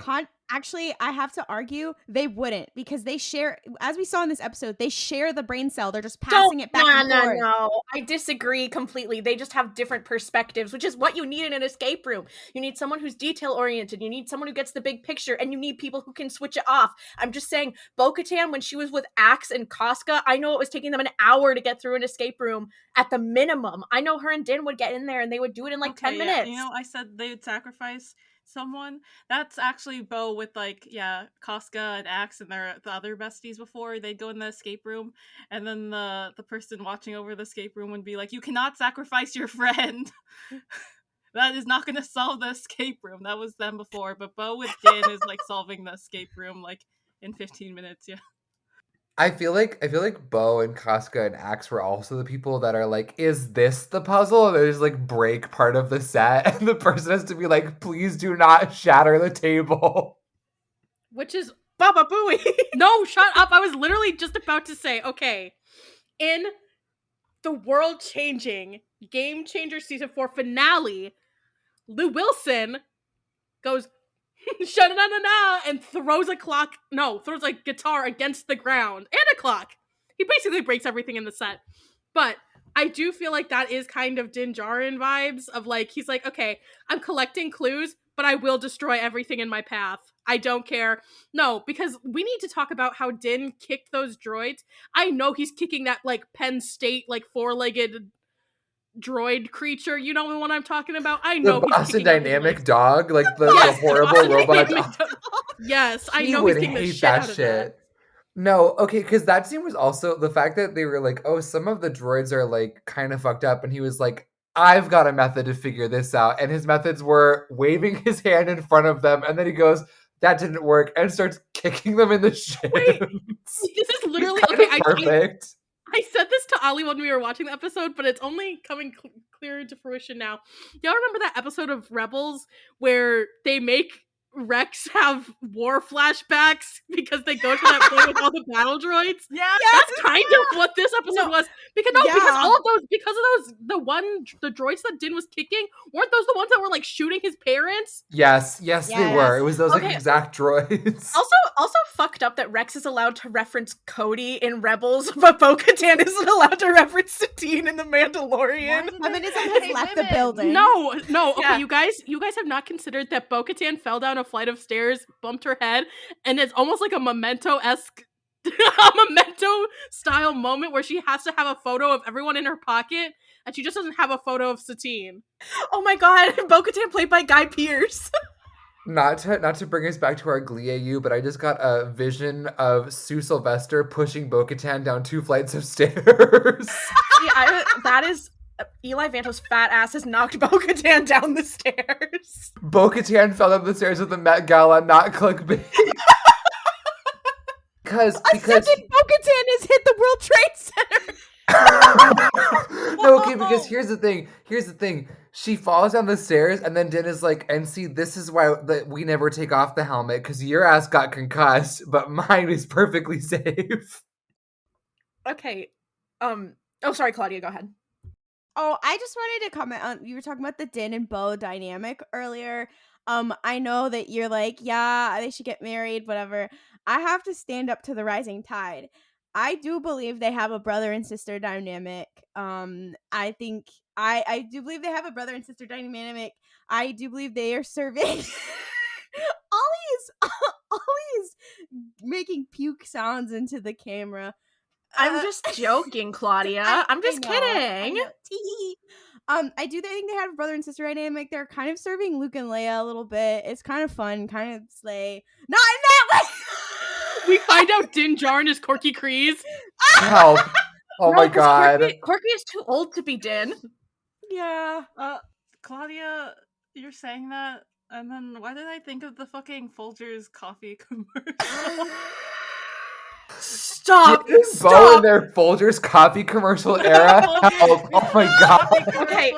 actually, I have to argue they wouldn't, because they share, as we saw in this episode, they share the brain cell. They're just passing it back and forth. No. I disagree completely. They just have different perspectives, which is what you need in an escape room. You need someone who's detail oriented. You need someone who gets the big picture, and you need people who can switch it off. I'm just saying, Bo-Katan, when she was with Axe and Casca, I know it was taking them an hour to get through an escape room at the minimum. I know her and Din would get in there and they would do it in like 10 minutes. You know, I said they would sacrifice someone. That's actually Bo with like Casca and Axe and the other besties before they'd go in the escape room, and then the person watching over the escape room would be like, "You cannot sacrifice your friend." That is not going to solve the escape room. That was them before, but Bo with Din is like solving the escape room like in 15 minutes. Yeah. I feel like Bo and Casca and Axe were also the people that are like, is this the puzzle? And they just like break part of the set, and the person has to be like, please do not shatter the table. Which is Baba Booey. no, shut up. I was literally just about to say, okay, in the world-changing Game Changer Season 4 finale, Lou Wilson goes sha-na-na-na-na and throws a guitar against the ground and a clock. He basically breaks everything in the set. But I do feel like that is kind of Din Djarin vibes of like, he's like, okay, I'm collecting clues, but I will destroy everything in my path. I don't care. No, because we need to talk about how Din kicked those droids. I know he's kicking that like Penn State like four-legged droid creature. You know the one I'm talking about? I know The he's Boston kicking that Dynamic thing. dog, like the Yes, horrible Boston robot Dynamic dog. Yes, I He know would he's kicking the hate shit that out of shit. that. No, okay, because that scene was also the fact that they were like, oh, some of the droids are like kind of fucked up, and he was like, I've got a method to figure this out. And his methods were waving his hand in front of them, and then he goes, that didn't work, and starts kicking them in the shins. Wait, this is literally Kind okay. of perfect. I said this to Ali when we were watching the episode, but it's only coming clearer to fruition now. Y'all remember that episode of Rebels where they make Rex have war flashbacks because they go to that point with all the battle droids? Yeah. That's kind of what this episode was. Because the droids that Din was kicking, weren't those the ones that were like shooting his parents? Yes, they Yes. were. It was those like Okay. exact droids. Also fucked up that Rex is allowed to reference Cody in Rebels, but Bo-Katan isn't allowed to reference Satine in The Mandalorian. Feminism They has hate left the women. building. No, okay, Yeah. you guys have not considered that Bo-Katan fell down a flight of stairs, bumped her head, and it's almost like a Memento-esque, a Memento-style moment where she has to have a photo of everyone in her pocket, and she just doesn't have a photo of Satine. Oh my god, Bo-Katan played by Guy Pearce. Not to bring us back to our Glee AU, but I just got a vision of Sue Sylvester pushing Bo-Katan down 2 flights of stairs. That is Eli Vanto's fat ass has knocked Bo-Katan down the stairs. Bo-Katan fell down the stairs at the Met Gala, not clickbait. because A second Bo-Katan has hit the World Trade Center. No, okay, because here's the thing. She falls down the stairs, and then Din is like, and see, this is why we never take off the helmet, because your ass got concussed, but mine is perfectly safe. Okay. Oh, sorry, Claudia, go ahead. Oh, I just wanted to comment on, you were talking about the Din and Bo dynamic earlier. I know that you're like, yeah, they should get married, whatever. I have to stand up to the rising tide. I do believe they have a brother and sister dynamic. I think I do believe they have a brother and sister dynamic. I do believe they are serving. Ollie's making puke sounds into the camera. I'm just joking, Claudia. I'm just kidding. I do think they have a brother and sister dynamic. They're kind of serving Luke and Leia a little bit. It's kind of fun, kind of slay. Not in that way. We find out Din Djarin is Corky Kryze. Help. Oh No, my 'cause god. Corky is too old to be Din. Yeah. Claudia, you're saying that, and then why did I think of the fucking Folger's coffee commercial? Stop! Din and Bo in Stop! their Folgers coffee commercial era? Help. Oh my god. Okay,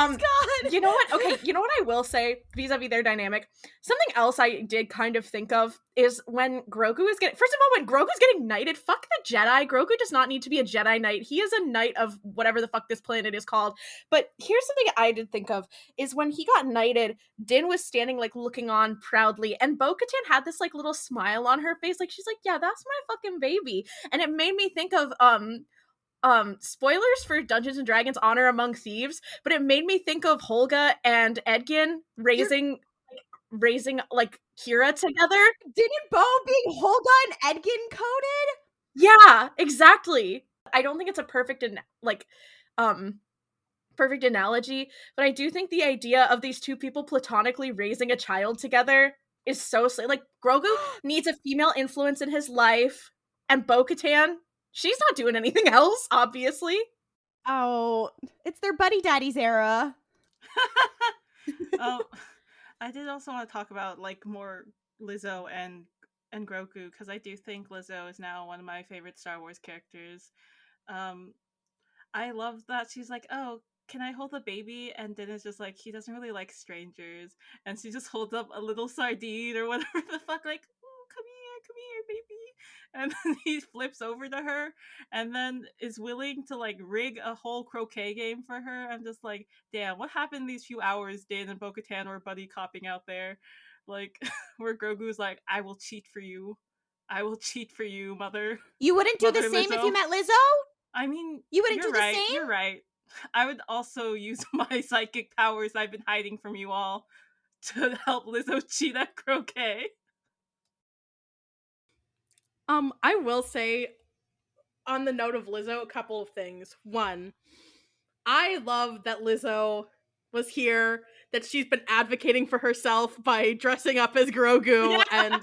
Oh, please, God. You know what? Okay, you know what I will say vis-a-vis their dynamic? Something else I did kind of think of is when Grogu is getting... First of all, when Grogu's getting knighted, fuck the Jedi. Grogu does not need to be a Jedi Knight. He is a knight of whatever the fuck this planet is called. But here's something I did think of, is when he got knighted, Din was standing, like, looking on proudly, and Bo-Katan had this, like, little smile on her face. Like, she's like, yeah, that's my fucking baby. And it made me think of, spoilers for Dungeons and Dragons Honor Among Thieves, but it made me think of Holga and Edgin raising like Kira together. Didn't Bo being Holga and Edgin coded? Yeah, exactly. I don't think it's a perfect and like perfect analogy, but I do think the idea of these two people platonically raising a child together is so like Grogu needs a female influence in his life, and Bo-Katan, she's not doing anything else, obviously. Oh, it's their buddy daddies era. I did also want to talk about like more Lizzo and Grogu, because I do think Lizzo is now one of my favorite Star Wars characters. I love that she's like, oh, can I hold the baby? And then it's just like, he doesn't really like strangers, and she just holds up a little sardine or whatever the fuck, like, oh, come here, baby. And then he flips over to her and then is willing to like rig a whole croquet game for her. I'm just like, damn, what happened these few hours Dan and Bo-Katan were buddy copping out there, like where Grogu's like, I will cheat for you, mother. You wouldn't do the Mother same if Lizzo. you met Lizzo? I mean, You wouldn't you're do the right, same? You're right. I would also use my psychic powers I've been hiding from you all to help Lizzo cheat at croquet. I will say, on the note of Lizzo, a couple of things. One, I love that Lizzo was here, that she's been advocating for herself by dressing up as Grogu and,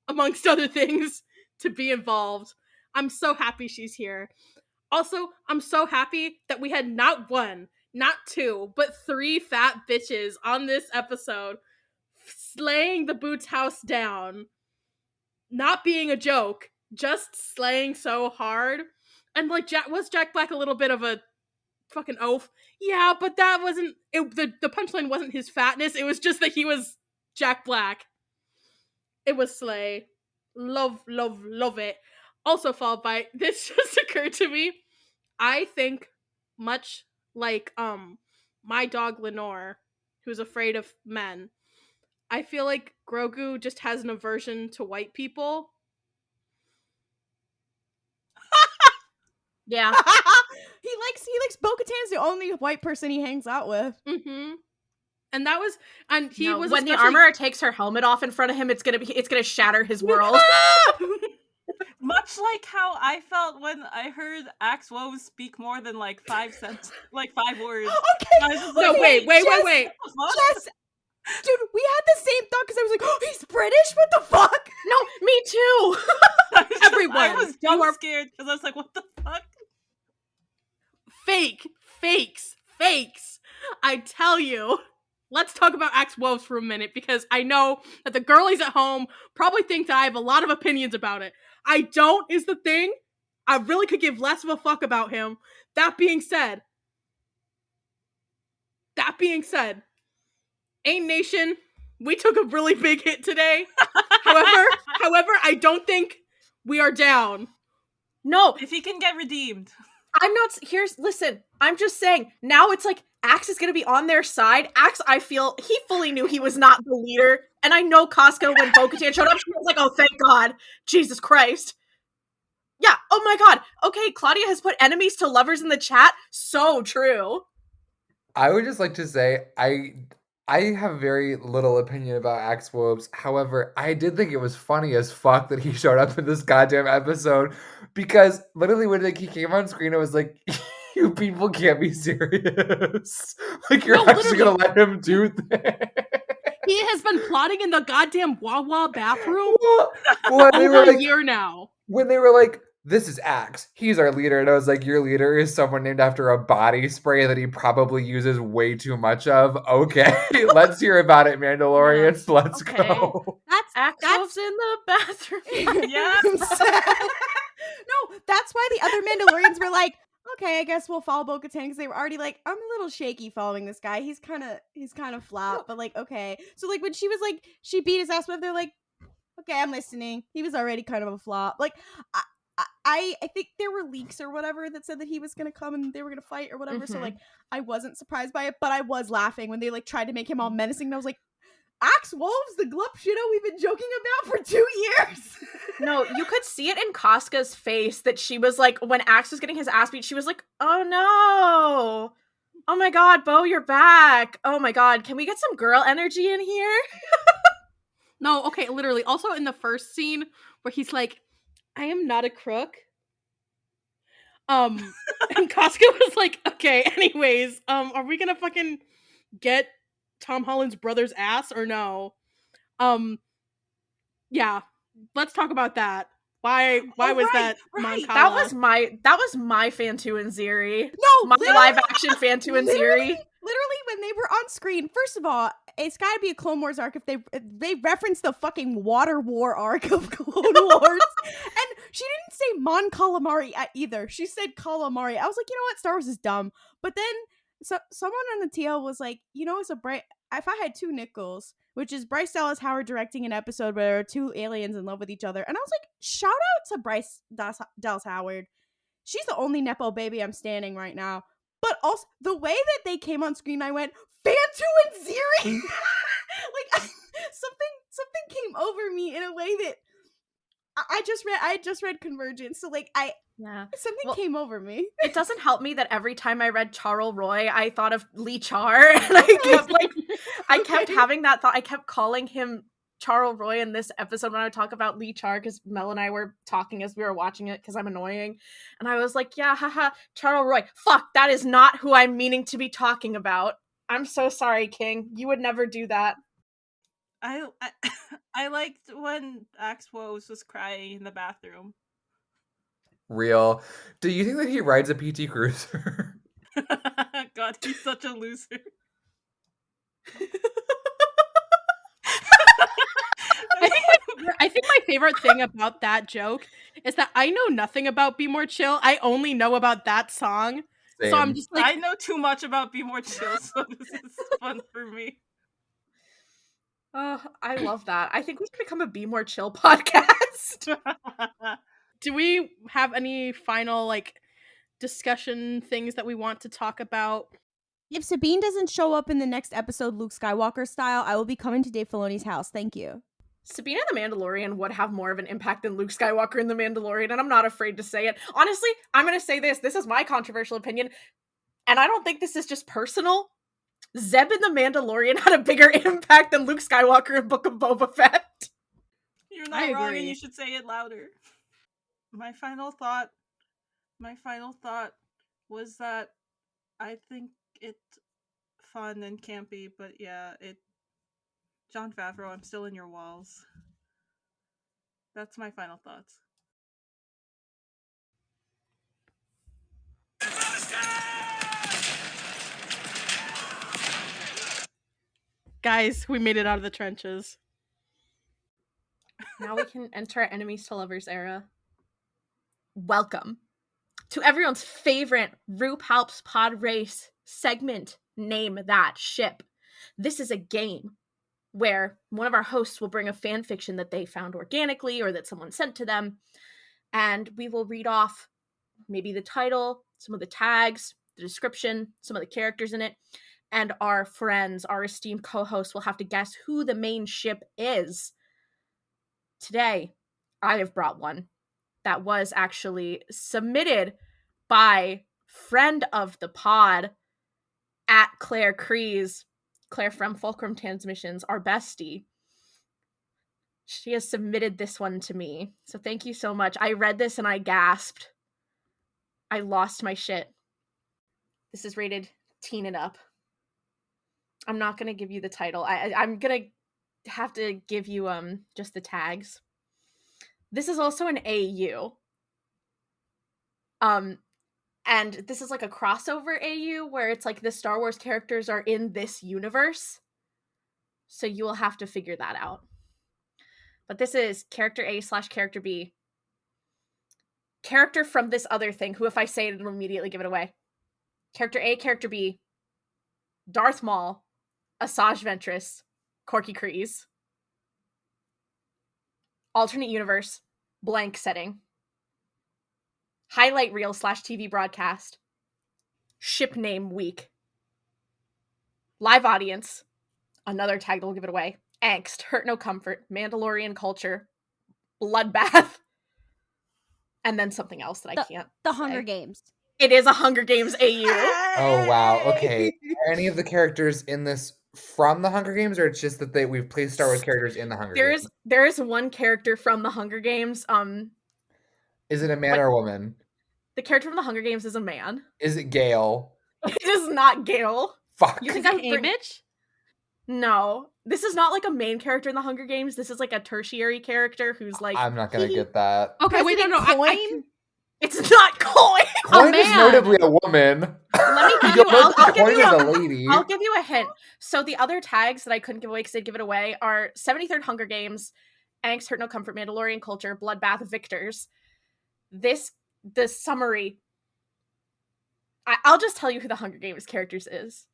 amongst other things, to be involved. I'm so happy she's here. Also, I'm so happy that we had not one, not two, but 3 fat bitches on this episode slaying the Boots house down. Not being a joke, just slaying so hard. And like, was Jack Black a little bit of a fucking oaf? Yeah, but that wasn't it. The punchline wasn't his fatness. It was just that he was Jack Black. It was slay. Love it. Also followed by, this just occurred to me, I think much like my dog Lenore, who's afraid of men, I feel like Grogu just has an aversion to white people. Yeah. he likes Bo-Katan's the only white person he hangs out with. Mm-hmm. And that was, and he was when the especially- armorer takes her helmet off in front of him, it's gonna shatter his world. Much like how I felt when I heard Axe Woves speak more than like 5 words. Okay. I was just No, like, wait. Just, dude, we had the same thought because I was like, oh, he's British? What the fuck? No, me too. Everyone, I was you are- scared because I was like, what the fuck? Fakes. I tell you. Let's talk about Axe Woves for a minute, because I know that the girlies at home probably think that I have a lot of opinions about it. I don't, is the thing. I really could give less of a fuck about him. That being said, Ain Nation, we took a really big hit today. However, I don't think we are down. No, If he can get redeemed. I'm not. Listen, I'm just saying, now it's like Axe is gonna be on their side. Axe, I feel, he fully knew he was not the leader. And I know Costco, when Bo-Katan showed up, she was like, oh, thank God. Jesus Christ. Yeah, oh my God. Okay, Claudia has put enemies to lovers in the chat. So true. I would just like to say, I have very little opinion about Axe Woves. However, I did think it was funny as fuck that he showed up in this goddamn episode, because literally when he came on screen, it was like, you people can't be serious. Like, you're actually gonna let him do that? He has been plotting in the goddamn Wawa bathroom Well, they over were a like, year now. when they were like, this is Axe, he's our leader, and I was like, your leader is someone named after a body spray that he probably uses way too much of. Okay, let's hear about it, Mandalorians. Let's okay. go. Axe Woves in the bathroom. Yeah. No, that's why the other Mandalorians were like, okay, I guess we'll follow Bo-Katan, because they were already like, I'm a little shaky following this guy. He's kind of flat, but like, okay. So like when she was like, she beat his ass, but they're like, okay, I'm listening. He was already kind of a flop. Like, I think there were leaks or whatever that said that he was gonna come and they were gonna fight or whatever. So like, I wasn't surprised by it, but I was laughing when they like tried to make him all menacing. And I was like, Axe Woves, the glup shitter we've been joking about for 2 years. No, you could see it in Casca's face that she was like, when Axe was getting his ass beat, she was like, oh no. Oh my God, Bo, you're back. Oh my God, can we get some girl energy in here? No, okay, literally. Also in the first scene where he's like, I am not a crook. And Casca was like, okay, anyways, are we gonna fucking get Tom Holland's brother's ass or no? Yeah, let's talk about that. Why was that Mon right. Cala? That was my Phan-Tu and Xiri. No, My literally- live action Phan-Tu and Xiri. Literally, when they were on screen, first of all, it's got to be a Clone Wars arc if they reference the fucking Water War arc of Clone Wars. And she didn't say Mon Calamari either. She said Calamari. I was like, you know what? Star Wars is dumb. But then someone on the TL was like, you know, if I had two nickels, which is Bryce Dallas Howard directing an episode where there are two aliens in love with each other. And I was like, shout out to Bryce Dallas Howard. She's the only Nepo baby I'm standing right now. But also, the way that they came on screen, I went, Phan-Tu and Xiri? Like, something came over me in a way that I just read Convergence. So, like, something came over me. It doesn't help me that every time I read Charles Roy, I thought of Lee Char. And I kept having that thought. I kept calling him Charles Roy in this episode when I would talk about Lee Char, because Mel and I were talking as we were watching it because I'm annoying. And I was like, yeah, haha, Charles Roy. Fuck, that is not who I'm meaning to be talking about. I'm so sorry, King. You would never do that. I liked when Axe Woes was crying in the bathroom. Real. Do you think that he rides a PT Cruiser? God, he's such a loser. I think my favorite thing about that joke is that I know nothing about Be More Chill. I only know about that song. Same. So I'm just like, I know too much about Be More Chill, so this is fun for me. Oh, I love that. I think we should become a Be More Chill podcast. do we have any final like discussion things that we want to talk about? If Sabine doesn't show up in the next episode Luke Skywalker style, I will be coming to Dave Filoni's house. Thank you. Sabine and the Mandalorian would have more of an impact than Luke Skywalker in the Mandalorian, and I'm not afraid to say it. Honestly, I'm going to say this. This is my controversial opinion, and I don't think this is just personal. Zeb in the Mandalorian had a bigger impact than Luke Skywalker in Book of Boba Fett. You're not wrong, and you should say it louder. My final thought was that I think it's fun and campy, but yeah, Jon Favreau, I'm still in your walls. That's my final thoughts. Guys, we made it out of the trenches. Now we can enter our enemies to lovers era. Welcome to everyone's favorite Rue Palps Pod Race segment, Name That Ship. This is a game where one of our hosts will bring a fan fiction that they found organically or that someone sent to them, and we will read off maybe the title, some of the tags, the description, some of the characters in it, and our friends, our esteemed co-hosts, will have to guess who the main ship is. Today, I have brought one that was actually submitted by friend of the pod at Claire Kryze, Claire from Fulcrum Transmissions, our bestie. She has submitted this one to me. So thank you so much. I read this and I gasped. I lost my shit. This is rated teen and up. I'm not going to give you the title. I'm going to have to give you just the tags. This is also an AU. And this is like a crossover AU where it's like the Star Wars characters are in this universe. So you will have to figure that out. But this is character A/character B. Character from this other thing, who if I say it, it'll immediately give it away. Character A, character B. Darth Maul, Asajj Ventress, Corky Kryze. Alternate universe, blank setting. Highlight reel /TV broadcast. Ship name week. Live audience. Another tag that will give it away. Angst, Hurt No Comfort, Mandalorian culture, Bloodbath, and then something else that I can't The say. Hunger Games. It is a Hunger Games AU. Oh, wow. Okay. Are any of the characters in this from the Hunger Games, or it's just that we've placed Star Wars characters in the Hunger Games? There is one character from the Hunger Games. Is it a man or a woman? The character from the Hunger Games is a man. Is it Gale? It is not Gale. Fuck. You Is think it I'm Haymitch? No. This is not like a main character in the Hunger Games. This is like a tertiary character who's like I'm not gonna get that. Okay, wait, no, President I Coin? It's not Coin. Coin is man. notably a woman. Let me You give you. don't know I'll that give Coin you. is a lady. I'll give you a hint. So the other tags that I couldn't give away because they'd give it away are 73rd Hunger Games, Angst, Hurt No Comfort, Mandalorian Culture, Bloodbath, Victors. The summary. I'll just tell you who the Hunger Games characters is.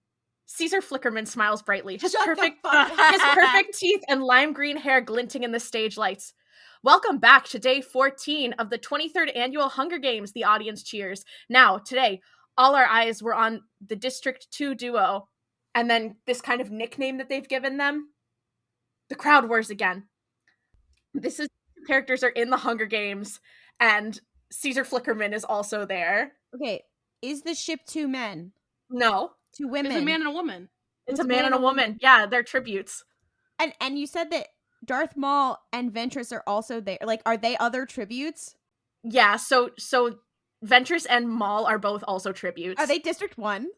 Caesar Flickerman smiles brightly, his Shut the perfect fuck his perfect teeth and lime green hair glinting in the stage lights. Welcome back to day 14 of the 23rd annual Hunger Games, the audience cheers. Now, today, all our eyes were on the District 2 duo, and then this kind of nickname that they've given them, the crowd wars again. This is characters are in the Hunger Games, and Caesar Flickerman is also there. Okay, is the ship 2 men? No, 2 women? It's a man and a woman. it's a man and a woman. Yeah, they're tributes. And you said that Darth Maul and Ventress are also there. Like, are they other tributes? Yeah, so Ventress and Maul are both also tributes. Are they District 1?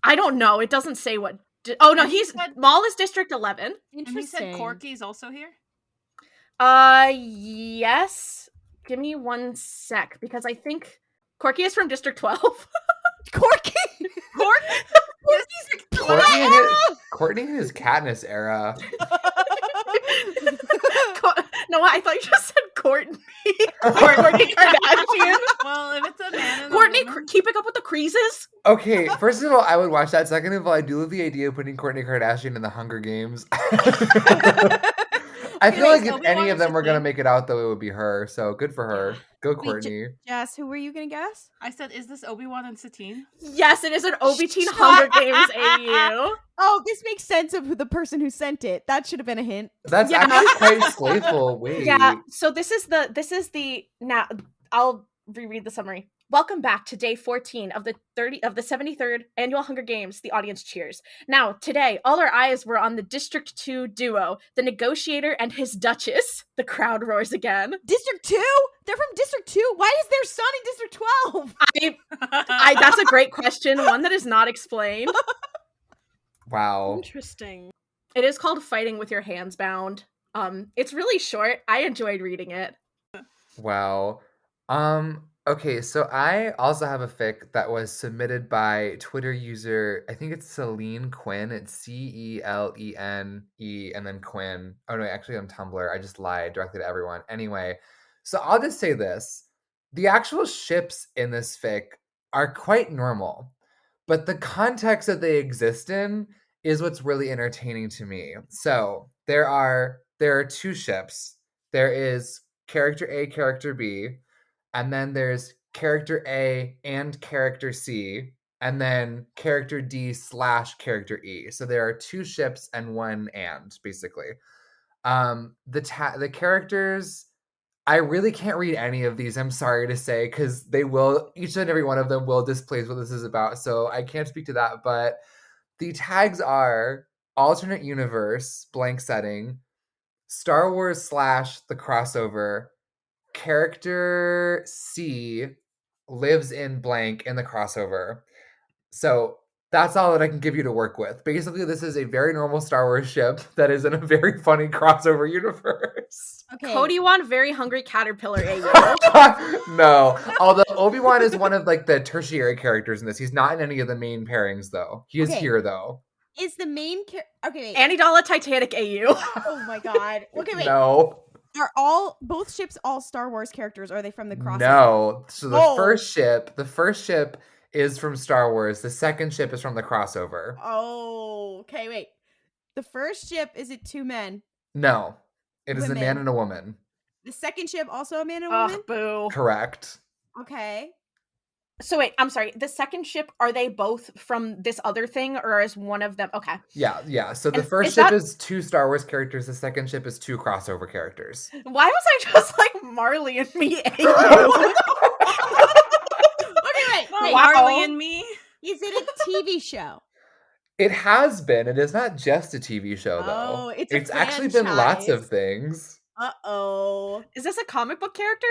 I don't know. It doesn't say what. Oh no, And he said- Maul is District 11. And he said Corky's also here? Yes. Give me one sec because I think Corky is from District 12. Corky! Courtney in his Katniss era. No, I thought you just said Courtney. Courtney Kardashian. Well, if it's a man and Courtney a woman... keeping up with the Kryzes. Okay, first of all, I would watch that. Second of all, I do love the idea of putting Kourtney Kardashian in the Hunger Games. I feel like if Obi-Wan any of them is were a gonna thing. make it out, though, it would be her. So good for her. Go, Wait, Courtney. Jess, who were you gonna guess? I said, is this Obi-Wan and Satine? Yes, it is an OB-Teen Hunger Games AU. Oh, this makes sense of who the person who sent it. That should have been a hint. That's Yeah. actually quite slayful. Wait. Yeah, so this is the now I'll reread the summary. Welcome back to day 14 of the 73rd annual Hunger Games, the audience cheers. Now, today, all our eyes were on the District 2 duo, the negotiator and his duchess. The crowd roars again. District 2? They're from District 2? Why is their son in District 12? I that's a great question, one that is not explained. Wow. Interesting. It is called Fighting with Your Hands Bound. It's really short. I enjoyed reading it. Wow. Okay, so I also have a fic that was submitted by Twitter user, I think it's Celine Quinn. It's Celene and then Quinn. Oh no, actually on Tumblr. I just lied directly to everyone. Anyway, so I'll just say this. The actual ships in this fic are quite normal, but the context that they exist in is what's really entertaining to me. So there are 2 ships. There is character A, character B, and then there's character A and character C, and then character D / character E. So there are 2 ships and 1 and, basically. The characters, I really can't read any of these, I'm sorry to say, because they will, each and every one of them will displace what this is about, so I can't speak to that, but the tags are alternate universe, blank setting, Star Wars / the crossover, character C lives in blank in the crossover. So that's all that I can give you to work with. Basically, this is a very normal Star Wars ship that is in a very funny crossover universe. Okay. Cody-Wan, very hungry caterpillar AU. No, although Obi-Wan is one of like the tertiary characters in this. He's not in any of the main pairings though. He is Okay. here though. Is the main okay, wait. Amidala Titanic AU. Oh my god. Okay, wait. No. Are both ships all Star Wars characters, or are they from the crossover? No. So the Oh. first ship is from Star Wars. The second ship is from the crossover. Oh, okay, wait. The first ship, is it 2 men? No. It is a man Women. and a woman. The second ship, also a man and a Ugh, woman? boo. Correct. Okay. So wait, I'm sorry. The second ship, are they both from this other thing, or is one of them? Okay. Yeah. So the And first is ship that- is 2 Star Wars characters. The second ship is 2 crossover characters. Why was I just like Marley and me? Okay, wait. Wow. Marley and me? Is it a TV show? It has been. It is not just a TV show, though. Oh, it's a actually been lots franchise. of things. Uh-oh. Is this a comic book character?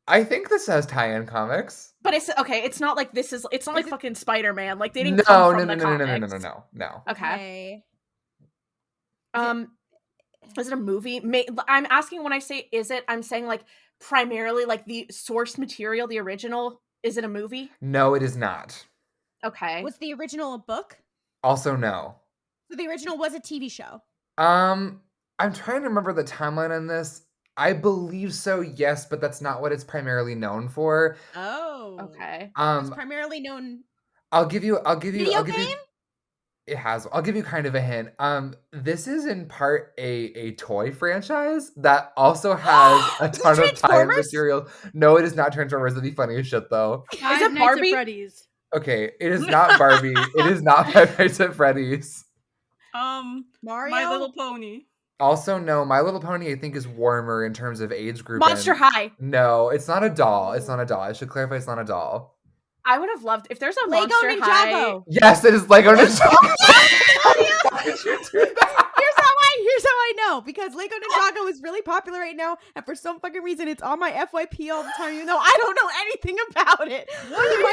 I think this has tie-in comics. But it's okay. It's not like this is. It's not like fucking Spider-Man. Like they didn't No, come no, from no, the no, no, no, comics. no, no, no, no. Okay. Okay. Is it a movie? I'm asking when I say is it, I'm saying like primarily like the source material, the original. Is it a movie? No, it is not. Okay. Was the original a book? Also, no. So the original was a TV show. I'm trying to remember the timeline on this. I believe so, yes, but that's not what it's primarily known for. Oh. Okay. It's primarily known. I'll give you Video game? It has. I'll give you kind of a hint. This is in part a toy franchise that also has a Is it ton of tie-in Transformers? material. No, it is not Transformers. That'd be funny as shit, though. Five it Nights Barbie? at Freddy's. Okay, it is not Barbie. It is not Five Nights at Freddy's. Mario? My Little Pony. Also, no, My Little Pony I think is warmer in terms of age group. Monster High. No, it's not a doll. It's not a doll. I should clarify it's not a doll. I would have loved if there's a Lego Monster High. Ninjago. Yes, it is Lego Ninjago. Why did you do that? Here's how I know, because Lego Ninjago is really popular right now, and for some fucking reason it's on my FYP all the time, even though I don't know anything about it.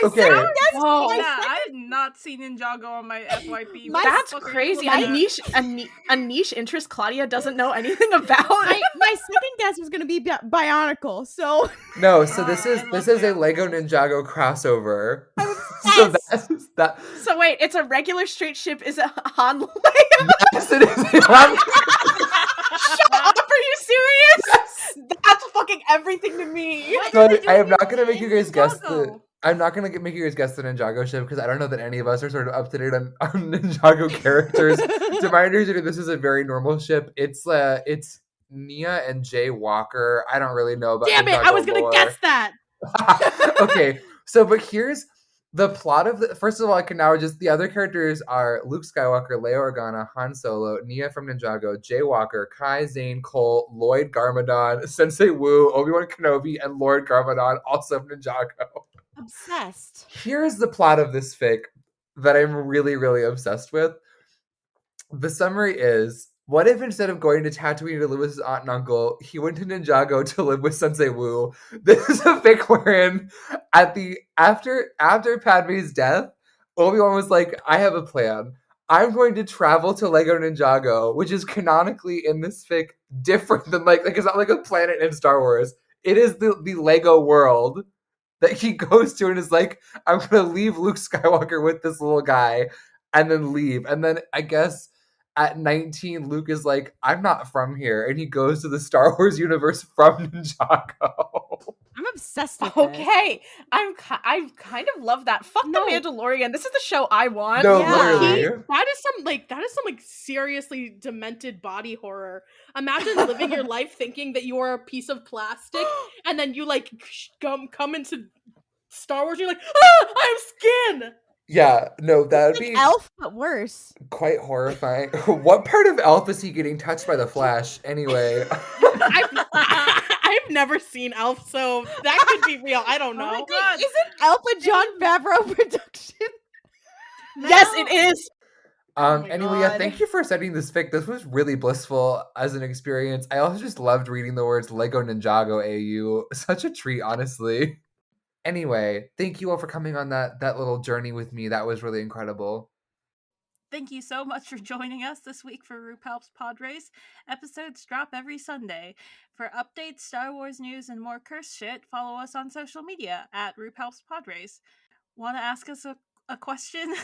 Okay. Whoa. Yeah, I had not seen Ninjago on my FYP. My- That's What the fuck are you crazy. looking at? A niche interest Claudia doesn't know anything about. my second guess was gonna be Bionicle, so No, so this I love is a that. Lego Ninjago crossover. So yes. that's that. So wait, it's a regular straight ship. Is it Han Lego? Yes, it is. Shut up! Are you serious? That's fucking everything to me. What So did they do I am with not gonna make you guys guess the. Ninjago? I'm not gonna make you guys guess the Ninjago ship because I don't know that any of us are sort of up to date on Ninjago characters. To my understanding, this is a very normal ship. It's Nia and Jay Walker. I don't really know about. Damn it! Ninjago I was gonna lore. guess that. Okay, so but here's the plot of the. First of all, I can now just the other characters are Luke Skywalker, Leia Organa, Han Solo, Nia from Ninjago, Jay Walker, Kai, Zane, Cole, Lloyd Garmadon, Sensei Wu, Obi-Wan Kenobi, and Lord Garmadon, also of Ninjago. obsessed. Here's the plot of this fic that I'm really, really obsessed with. The summary is: what if instead of going to Tatooine to live with his aunt and uncle, he went to Ninjago to live with Sensei Wu? This is a fic wherein after Padme's death, Obi-Wan was like, I have a plan. I'm going to travel to Lego Ninjago, which is canonically in this fic different than like it's not like a planet in Star Wars. It is the Lego world that he goes to and is like, I'm gonna leave Luke Skywalker with this little guy and then leave. And then I guess at 19, Luke is like, I'm not from here. And he goes to the Star Wars universe from Ninjago. I'm obsessed with this. Okay, I kind of love that. Fuck No. the Mandalorian. This is the show I want. No, Yeah. literally. That is some seriously demented body horror. Imagine living your life thinking that you are a piece of plastic, and then you like come into Star Wars. And you're like, I have skin. Yeah, no, that would Like be Elf, but worse. quite horrifying. What part of Elf is he getting touched by the Flash? Anyway. I've never seen Elf, so that could be real. I don't know. Oh my God. Isn't Elf a John Favreau production? Yes, it is. my Anyway, yeah, God. thank you for sending this fic. This was really blissful as an experience. I also just loved reading the words Lego Ninjago AU. Such a treat, honestly. Anyway, thank you all for coming on that little journey with me. That was really incredible. Thank you so much for joining us this week for RuPaul's Pod Race. Episodes drop every Sunday. For updates, Star Wars news, and more curse shit, follow us on social media at RuPaul's Pod Race. Want to ask us a question?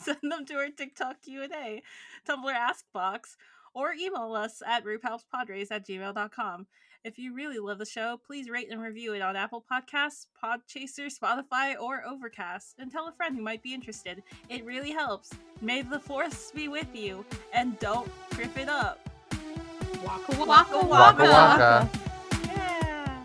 Send them to our TikTok Q&A, Tumblr Ask Box, or email us at RuPaul'sPodRace@gmail.com. If you really love the show, please rate and review it on Apple Podcasts, Podchaser, Spotify, or Overcast, and tell a friend who might be interested. It really helps. May the Force be with you, and don't kriff it up. Waka Waka Waka waka. Yeah.